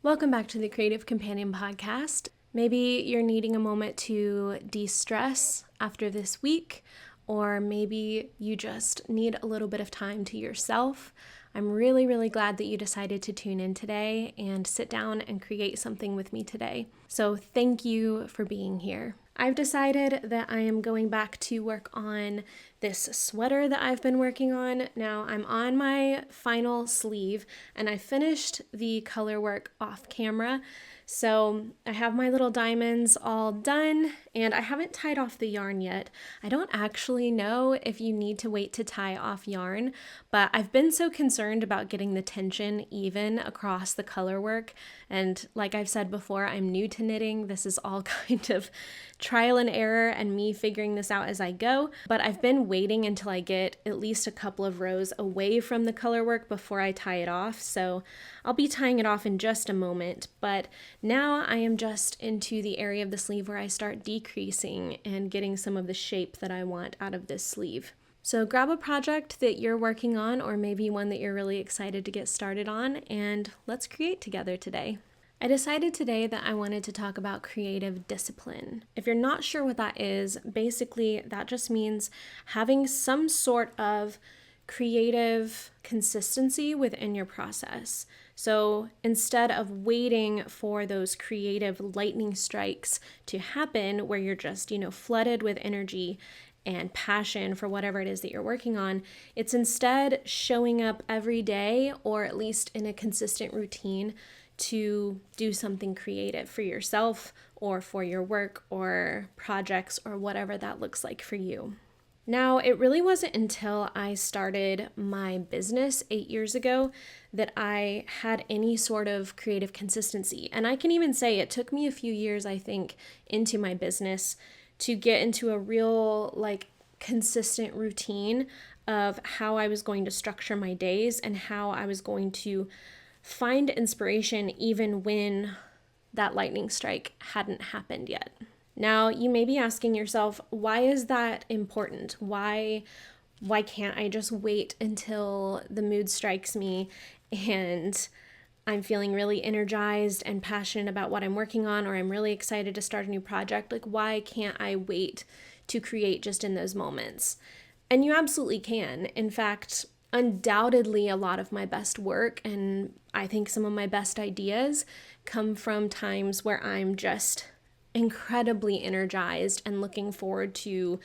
Welcome back to the Creative Companion Podcast. Maybe you're needing a moment to de-stress after this week, or maybe you just need a little bit of time to yourself. I'm really glad that you decided to tune in today and sit down and create something with me today. So thank you for being here. I've decided that I am going back to work on this sweater that I've been working on. Now I'm on my final sleeve and I finished the color work off camera. So I have my little diamonds all done and I haven't tied off the yarn yet. I don't actually know if you need to wait to tie off yarn, but I've been so concerned about getting the tension even across the color work. And like I've said before, I'm new to knitting. This is all kind of trial and error and me figuring this out as I go. But I've been waiting until I get at least a couple of rows away from the color work before I tie it off. So I'll be tying it off in just a moment. But now I am just into the area of the sleeve where I start decreasing and getting some of the shape that I want out of this sleeve. So grab a project that you're working on or maybe one that you're really excited to get started on and let's create together today. I decided today that I wanted to talk about creative discipline. If you're not sure what that is, basically that just means having some sort of creative consistency within your process. So instead of waiting for those creative lightning strikes to happen where you're just, flooded with energy and passion for whatever it is that you're working on, it's instead showing up every day or at least in a consistent routine to do something creative for yourself or for your work or projects or whatever that looks like for you. Now, it really wasn't until I started my business 8 years ago that I had any sort of creative consistency. And I can even say it took me a few years, I think, into my business to get into a real, consistent routine of how I was going to structure my days and how I was going to find inspiration even when that lightning strike hadn't happened yet. Now, you may be asking yourself, why is that important? Why can't I just wait until the mood strikes me and I'm feeling really energized and passionate about what I'm working on, or I'm really excited to start a new project? Why can't I wait to create just in those moments? And you absolutely can. In fact, undoubtedly, a lot of my best work and I think some of my best ideas come from times where I'm just incredibly energized and looking forward to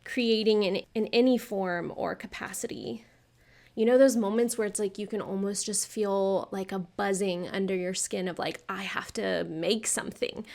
creating in any form or capacity. You know those moments where it's you can almost just feel like a buzzing under your skin of I have to make something.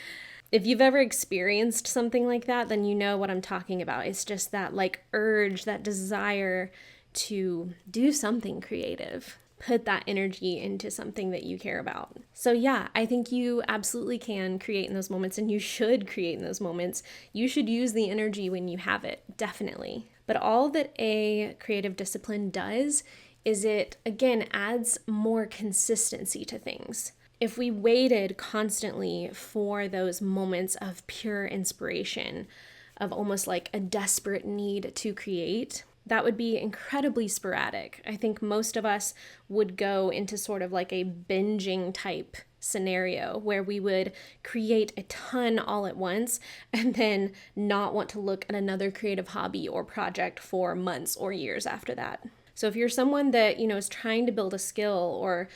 If you've ever experienced something like that, then you know what I'm talking about. It's just that urge, that desire to do something creative. Put that energy into something that you care about. So yeah, I think you absolutely can create in those moments and you should create in those moments. You should use the energy when you have it, definitely. But all that a creative discipline does is it, again, adds more consistency to things. If we waited constantly for those moments of pure inspiration, of almost like a desperate need to create, that would be incredibly sporadic. I think most of us would go into sort of like a binging type scenario where we would create a ton all at once and then not want to look at another creative hobby or project for months or years after that. So if you're someone that, is trying to build a skill or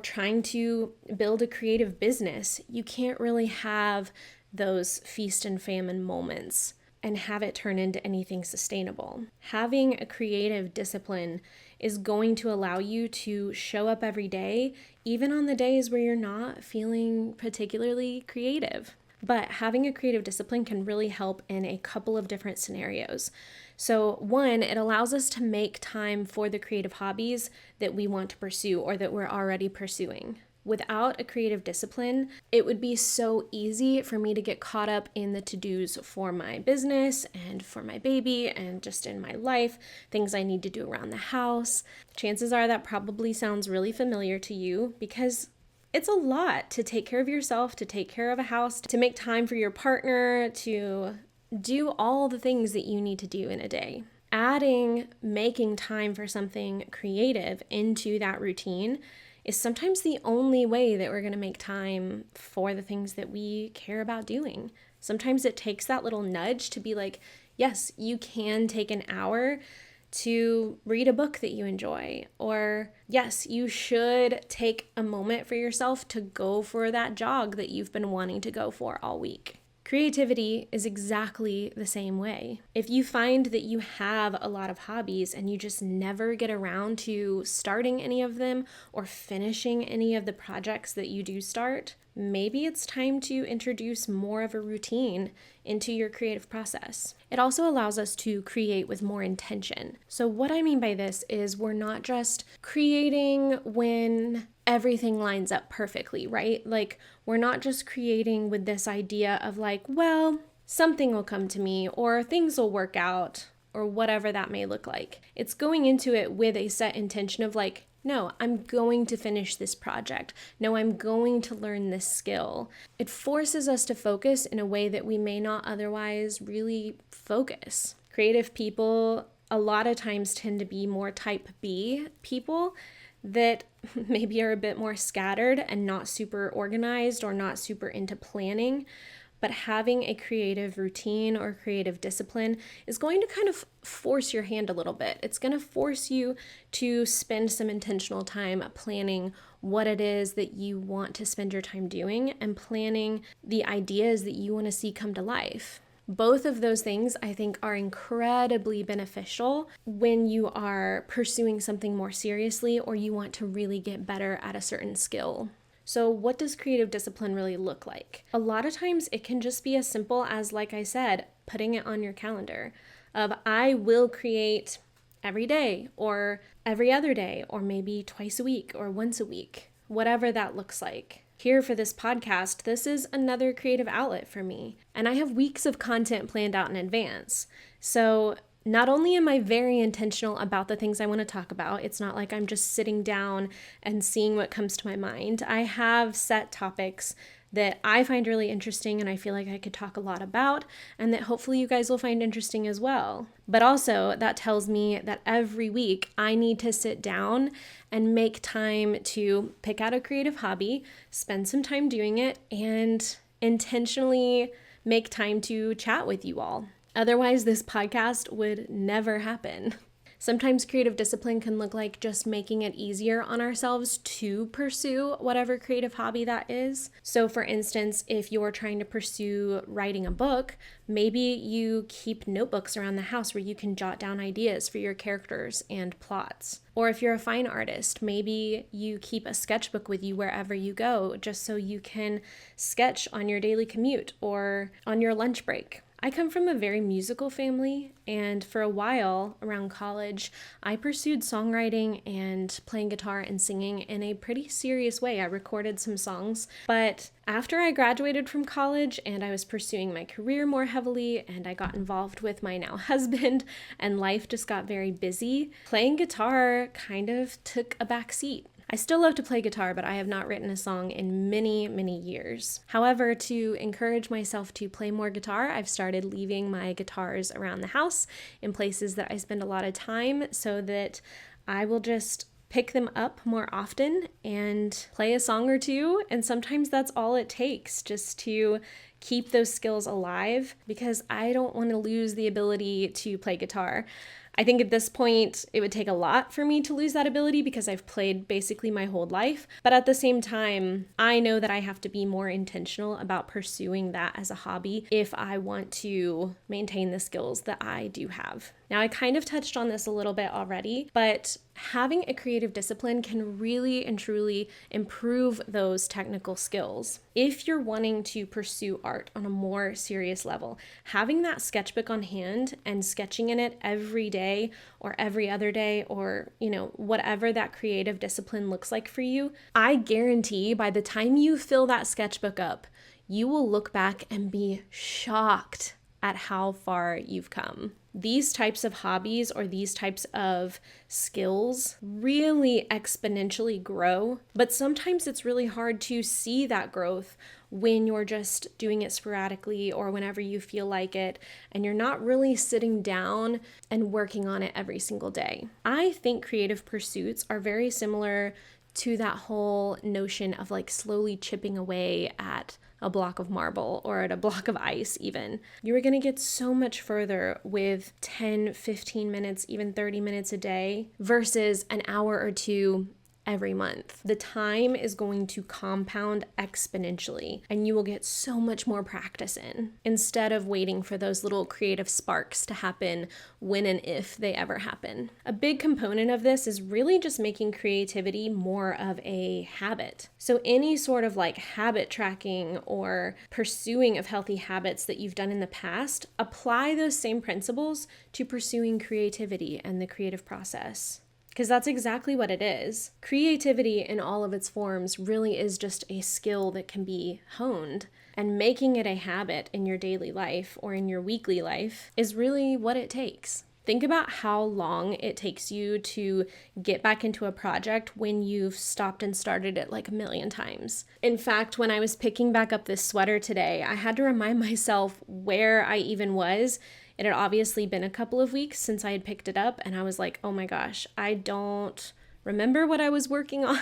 trying to build a creative business, you can't really have those feast and famine moments and have it turn into anything sustainable. Having a creative discipline is going to allow you to show up every day, even on the days where you're not feeling particularly creative. But having a creative discipline can really help in a couple of different scenarios. So one, it allows us to make time for the creative hobbies that we want to pursue or that we're already pursuing. Without a creative discipline, it would be so easy for me to get caught up in the to-dos for my business and for my baby and just in my life, things I need to do around the house. Chances are that probably sounds really familiar to you because it's a lot to take care of yourself, to take care of a house, to make time for your partner, to do all the things that you need to do in a day. Adding making time for something creative into that routine is sometimes the only way that we're going to make time for the things that we care about doing. Sometimes it takes that little nudge to be like, yes, you can take an hour to read a book that you enjoy. Or yes, you should take a moment for yourself to go for that jog that you've been wanting to go for all week. Creativity is exactly the same way. If you find that you have a lot of hobbies and you just never get around to starting any of them or finishing any of the projects that you do start, maybe it's time to introduce more of a routine into your creative process. It also allows us to create with more intention. So what I mean by this is we're not just creating when everything lines up perfectly, right? Like, we're not just creating with this idea of like, well, something will come to me or things will work out or whatever that may look like. It's going into it with a set intention of like, no, I'm going to finish this project. No, I'm going to learn this skill. It forces us to focus in a way that we may not otherwise really focus. Creative people a lot of times tend to be more type B people that maybe are a bit more scattered and not super organized or not super into planning. But having a creative routine or creative discipline is going to kind of force your hand a little bit. It's going to force you to spend some intentional time planning what it is that you want to spend your time doing and planning the ideas that you want to see come to life. Both of those things, I think, are incredibly beneficial when you are pursuing something more seriously or you want to really get better at a certain skill. So what does creative discipline really look like? A lot of times it can just be as simple as, like I said, putting it on your calendar of I will create every day or every other day or maybe twice a week or once a week, whatever that looks like. Here for this podcast, this is another creative outlet for me, and I have weeks of content planned out in advance. So not only am I very intentional about the things I want to talk about, it's not like I'm just sitting down and seeing what comes to my mind. I have set topics that I find really interesting and I feel like I could talk a lot about, and that hopefully you guys will find interesting as well. But also that tells me that every week I need to sit down and make time to pick out a creative hobby, spend some time doing it, and intentionally make time to chat with you all. Otherwise, this podcast would never happen. Sometimes creative discipline can look like just making it easier on ourselves to pursue whatever creative hobby that is. So for instance, if you're trying to pursue writing a book, maybe you keep notebooks around the house where you can jot down ideas for your characters and plots. Or if you're a fine artist, maybe you keep a sketchbook with you wherever you go, just so you can sketch on your daily commute or on your lunch break. I come from a very musical family, and for a while around college, I pursued songwriting and playing guitar and singing in a pretty serious way. I recorded some songs, but after I graduated from college and I was pursuing my career more heavily and I got involved with my now husband and life just got very busy, playing guitar kind of took a back seat. I still love to play guitar, but I have not written a song in many, many years. However, to encourage myself to play more guitar, I've started leaving my guitars around the house in places that I spend a lot of time so that I will just pick them up more often and play a song or two. And sometimes that's all it takes, just to keep those skills alive, because I don't want to lose the ability to play guitar. I think at this point, it would take a lot for me to lose that ability because I've played basically my whole life. But at the same time, I know that I have to be more intentional about pursuing that as a hobby if I want to maintain the skills that I do have. Now, I kind of touched on this a little bit already, but having a creative discipline can really and truly improve those technical skills. If you're wanting to pursue art on a more serious level, having that sketchbook on hand and sketching in it every day or every other day or, whatever that creative discipline looks like for you, I guarantee by the time you fill that sketchbook up, you will look back and be shocked at how far you've come. These types of hobbies or these types of skills really exponentially grow, but sometimes it's really hard to see that growth when you're just doing it sporadically or whenever you feel like it, and you're not really sitting down and working on it every single day. I think creative pursuits are very similar to that whole notion of like slowly chipping away at a block of marble or at a block of ice even. You are going to get so much further with 10, 15 minutes, even 30 minutes a day versus an hour or two every month. The time is going to compound exponentially and you will get so much more practice in instead of waiting for those little creative sparks to happen when and if they ever happen. A big component of this is really just making creativity more of a habit. So any sort of like habit tracking or pursuing of healthy habits that you've done in the past, apply those same principles to pursuing creativity and the creative process. Because that's exactly what it is. Creativity in all of its forms really is just a skill that can be honed. And making it a habit in your daily life or in your weekly life is really what it takes. Think about how long it takes you to get back into a project when you've stopped and started it like a million times. In fact, when I was picking back up this sweater today, I had to remind myself where I even was. It had obviously been a couple of weeks since I had picked it up, and I was like, oh my gosh, I don't remember what I was working on.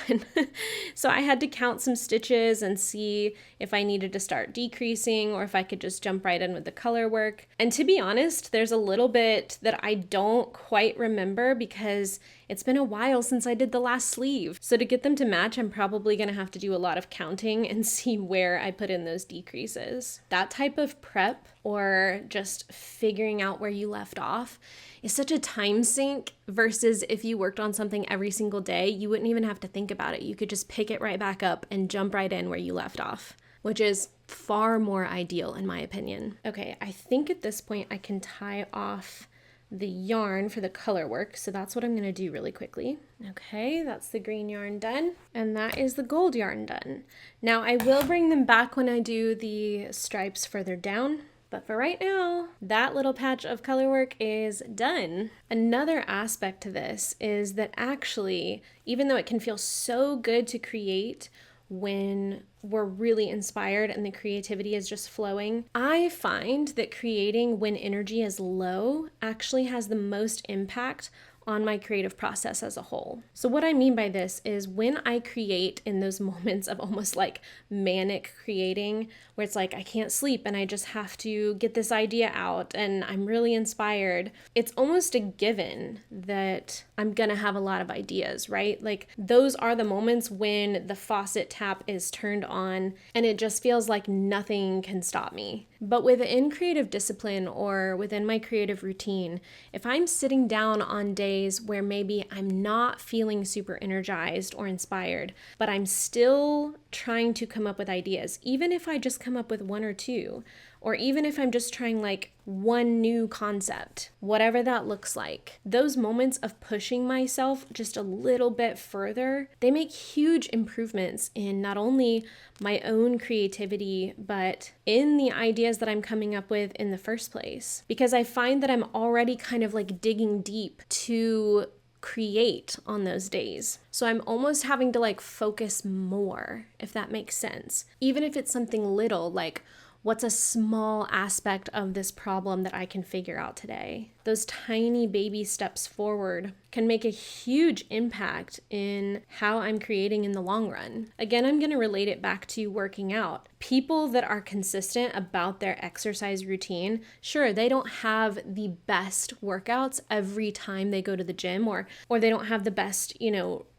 So I had to count some stitches and see if I needed to start decreasing or if I could just jump right in with the color work. And to be honest, there's a little bit that I don't quite remember because it's been a while since I did the last sleeve. So to get them to match, I'm probably going to have to do a lot of counting and see where I put in those decreases. That type of prep or just figuring out where you left off is such a time sink versus if you worked on something every single day, you wouldn't even have to think about it. You could just pick it right back up and jump right in where you left off, which is far more ideal in my opinion. Okay, I think at this point I can tie off the yarn for the color work. So that's what I'm going to do really quickly. Okay, that's the green yarn done. And that is the gold yarn done. Now I will bring them back when I do the stripes further down. But for right now, that little patch of color work is done. Another aspect to this is that actually, even though it can feel so good to create when we're really inspired and the creativity is just flowing, I find that creating when energy is low actually has the most impact on my creative process as a whole. So what I mean by this is when I create in those moments of almost like manic creating, where it's like I can't sleep and I just have to get this idea out and I'm really inspired, it's almost a given that I'm gonna have a lot of ideas, right? Like those are the moments when the faucet tap is turned on and it just feels like nothing can stop me. But within creative discipline or within my creative routine, if I'm sitting down on days where maybe I'm not feeling super energized or inspired, but I'm still trying to come up with ideas, even if I just come up with one or two, or even if I'm just trying like one new concept, whatever that looks like, those moments of pushing myself just a little bit further, they make huge improvements in not only my own creativity, but in the ideas that I'm coming up with in the first place. Because I find that I'm already kind of like digging deep to create on those days. So I'm almost having to like focus more, if that makes sense. Even if it's something little, like what's a small aspect of this problem that I can figure out today? Those tiny baby steps forward can make a huge impact in how I'm creating in the long run. Again, I'm going to relate it back to working out. People that are consistent about their exercise routine, sure, they don't have the best workouts every time they go to the gym, or they don't have the best,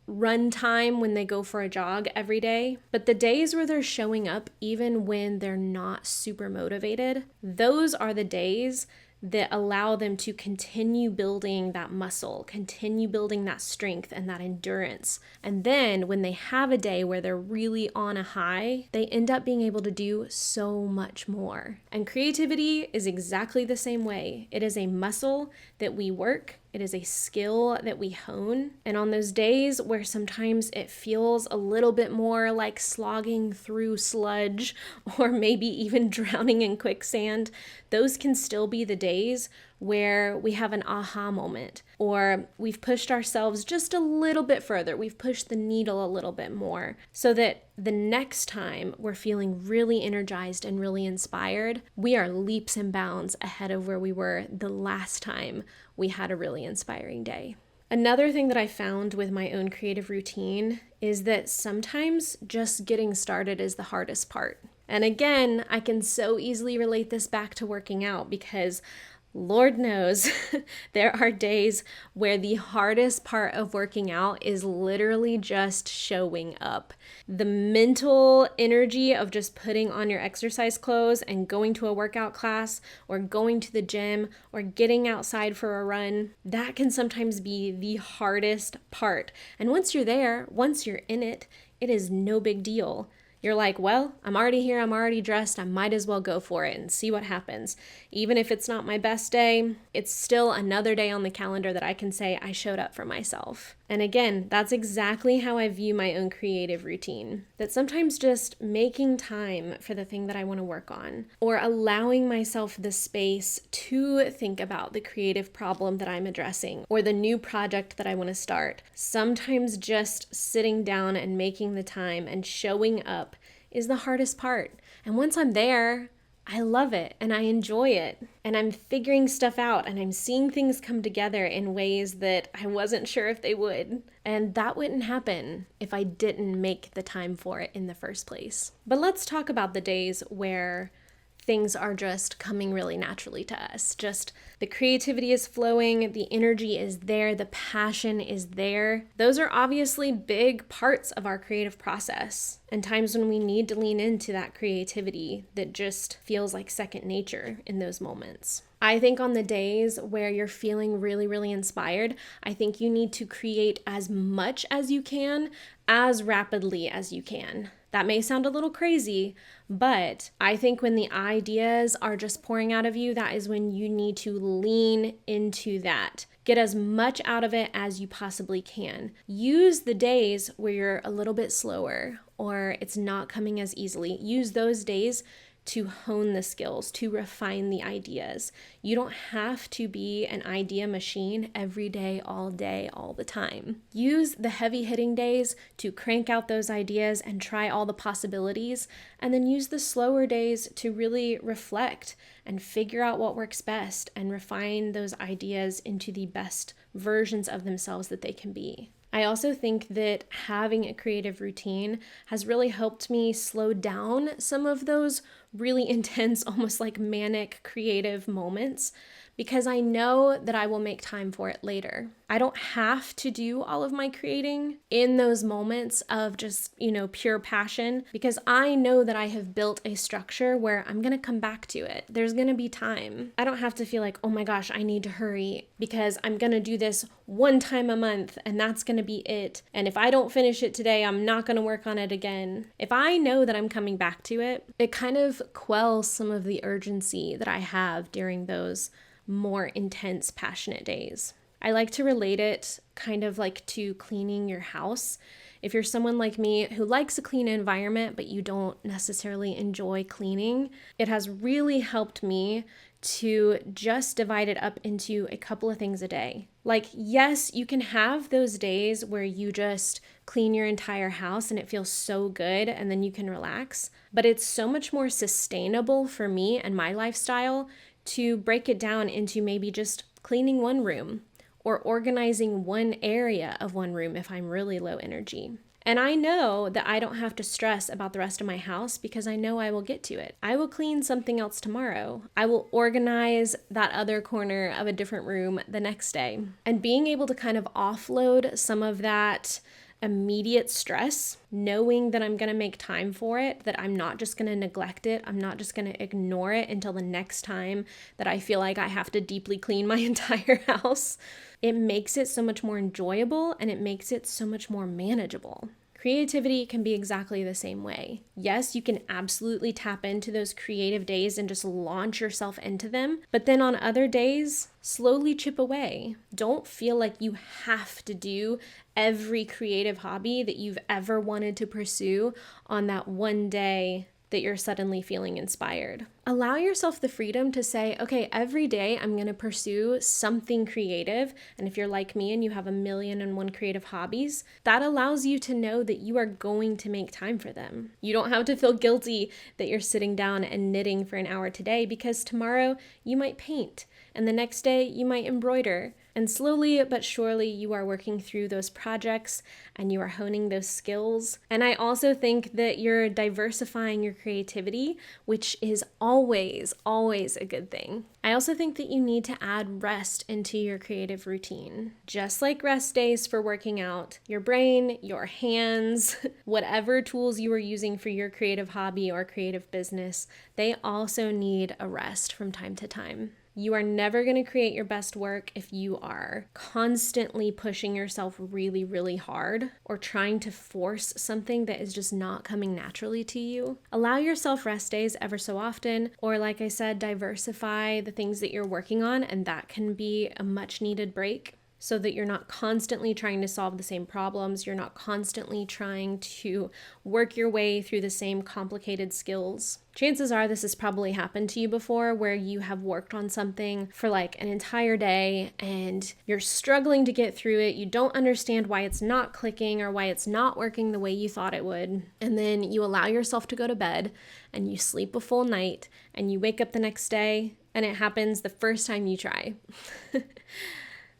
run time when they go for a jog every day. But the days where they're showing up, even when they're not super motivated, those are the days that allow them to continue building that muscle, continue building that strength and that endurance. And then when they have a day where they're really on a high, they end up being able to do so much more. And creativity is exactly the same way. It is a muscle that we work. It is a skill that we hone. And on those days where sometimes it feels a little bit more like slogging through sludge or maybe even drowning in quicksand, those can still be the days where we have an aha moment, or we've pushed ourselves just a little bit further. We've pushed the needle a little bit more so that the next time we're feeling really energized and really inspired, we are leaps and bounds ahead of where we were the last time we had a really inspiring day. Another thing that I found with my own creative routine is that sometimes just getting started is the hardest part. And again, I can so easily relate this back to working out because Lord knows there are days where the hardest part of working out is literally just showing up. The mental energy of just putting on your exercise clothes and going to a workout class or going to the gym or getting outside for a run, that can sometimes be the hardest part. And once you're there, once you're in it, it is no big deal. You're like, well, I'm already here, I'm already dressed, I might as well go for it and see what happens. Even if it's not my best day, it's still another day on the calendar that I can say I showed up for myself. And again, that's exactly how I view my own creative routine. That sometimes just making time for the thing that I want to work on, or allowing myself the space to think about the creative problem that I'm addressing, or the new project that I want to start. Sometimes just sitting down and making the time and showing up is the hardest part. And once I'm there, I love it and I enjoy it. And I'm figuring stuff out and I'm seeing things come together in ways that I wasn't sure if they would. And that wouldn't happen if I didn't make the time for it in the first place. But let's talk about the days where things are just coming really naturally to us. Just the creativity is flowing, the energy is there, the passion is there. Those are obviously big parts of our creative process, and times when we need to lean into that creativity that just feels like second nature in those moments. I think on the days where you're feeling really, really inspired, I think you need to create as much as you can, as rapidly as you can. That may sound a little crazy, but I think when the ideas are just pouring out of you, that is when you need to lean into that. Get as much out of it as you possibly can. Use the days where you're a little bit slower or it's not coming as easily. Use those days to hone the skills, to refine the ideas. You don't have to be an idea machine every day, all the time. Use the heavy hitting days to crank out those ideas and try all the possibilities, and then use the slower days to really reflect and figure out what works best and refine those ideas into the best versions of themselves that they can be. I also think that having a creative routine has really helped me slow down some of those really intense, almost like manic creative moments, because I know that I will make time for it later. I don't have to do all of my creating in those moments of just, pure passion, because I know that I have built a structure where I'm going to come back to it. There's going to be time. I don't have to feel like, oh my gosh, I need to hurry because I'm going to do this one time a month and that's going to be it. And if I don't finish it today, I'm not going to work on it again. If I know that I'm coming back to it, it kind of quells some of the urgency that I have during those more intense, passionate days. I like to relate it kind of like to cleaning your house. If you're someone like me who likes a clean environment, but you don't necessarily enjoy cleaning, it has really helped me to just divide it up into a couple of things a day. Like, yes, you can have those days where you just clean your entire house and it feels so good and then you can relax, but it's so much more sustainable for me and my lifestyle to break it down into maybe just cleaning one room or organizing one area of one room if I'm really low energy. And I know that I don't have to stress about the rest of my house because I know I will get to it. I will clean something else tomorrow. I will organize that other corner of a different room the next day. And being able to kind of offload some of that immediate stress, knowing that I'm going to make time for it, that I'm not just going to neglect it, I'm not just going to ignore it until the next time that I feel like I have to deeply clean my entire house, it makes it so much more enjoyable and it makes it so much more manageable. Creativity can be exactly the same way. Yes, you can absolutely tap into those creative days and just launch yourself into them, but then on other days, slowly chip away. Don't feel like you have to do every creative hobby that you've ever wanted to pursue on that one day that you're suddenly feeling inspired. Allow yourself the freedom to say, okay, every day I'm going to pursue something creative. And if you're like me and you have 1,000,001 creative hobbies, that allows you to know that you are going to make time for them. You don't have to feel guilty that you're sitting down and knitting for an hour today, because tomorrow you might paint and the next day you might embroider. And slowly but surely, you are working through those projects and you are honing those skills. And I also think that you're diversifying your creativity, which is always a good thing. I also think that you need to add rest into your creative routine. Just like rest days for working out, your brain, your hands, whatever tools you are using for your creative hobby or creative business, they also need a rest from time to time. You are never going to create your best work if you are constantly pushing yourself really hard or trying to force something that is just not coming naturally to you. Allow yourself rest days ever so often, or like I said, diversify the things that you're working on, and that can be a much needed break, so that you're not constantly trying to solve the same problems. You're not constantly trying to work your way through the same complicated skills. Chances are this has probably happened to you before, where you have worked on something for like an entire day and you're struggling to get through it. You don't understand why it's not clicking or why it's not working the way you thought it would. And then you allow yourself to go to bed and you sleep a full night and you wake up the next day and it happens the first time you try.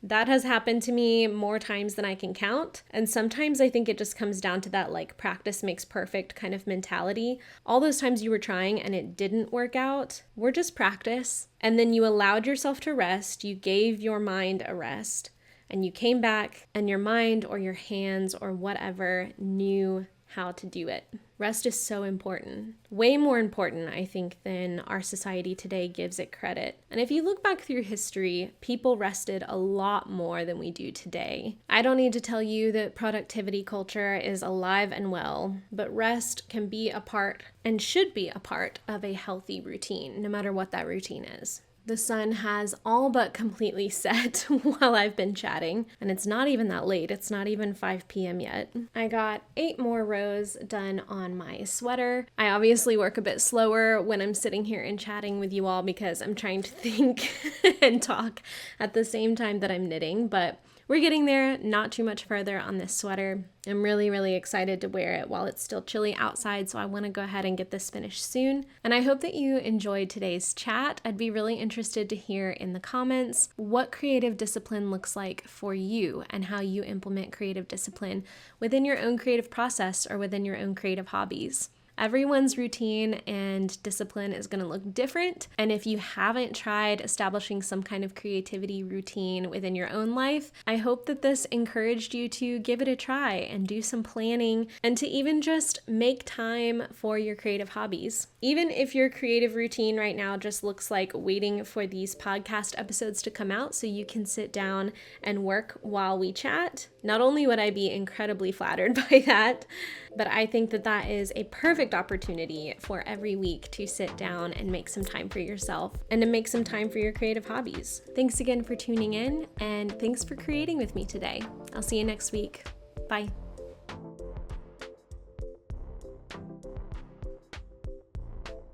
That has happened to me more times than I can count. And sometimes I think it just comes down to that like practice makes perfect kind of mentality. All those times you were trying and it didn't work out were just practice. And then you allowed yourself to rest. You gave your mind a rest. And you came back and your mind or your hands or whatever knew how to do it. Rest is so important. Way more important, I think, than our society today gives it credit. And if you look back through history, people rested a lot more than we do today. I don't need to tell you that productivity culture is alive and well, but rest can be a part and should be a part of a healthy routine, no matter what that routine is. The sun has all but completely set while I've been chatting, and it's not even that late. It's not even 5 p.m. yet. I got 8 more rows done on my sweater. I obviously work a bit slower when I'm sitting here and chatting with you all because I'm trying to think and talk at the same time that I'm knitting, but we're getting there, not too much further on this sweater. I'm really excited to wear it while it's still chilly outside, so I want to go ahead and get this finished soon. And I hope that you enjoyed today's chat. I'd be really interested to hear in the comments what creative discipline looks like for you and how you implement creative discipline within your own creative process or within your own creative hobbies. Everyone's routine and discipline is going to look different, and if you haven't tried establishing some kind of creativity routine within your own life, I hope that this encouraged you to give it a try and do some planning and to even just make time for your creative hobbies. Even if your creative routine right now just looks like waiting for these podcast episodes to come out so you can sit down and work while we chat, not only would I be incredibly flattered by that, but I think that that is a perfect opportunity for every week to sit down and make some time for yourself and to make some time for your creative hobbies. Thanks again for tuning in, and thanks for creating with me today. I'll see you next week. Bye.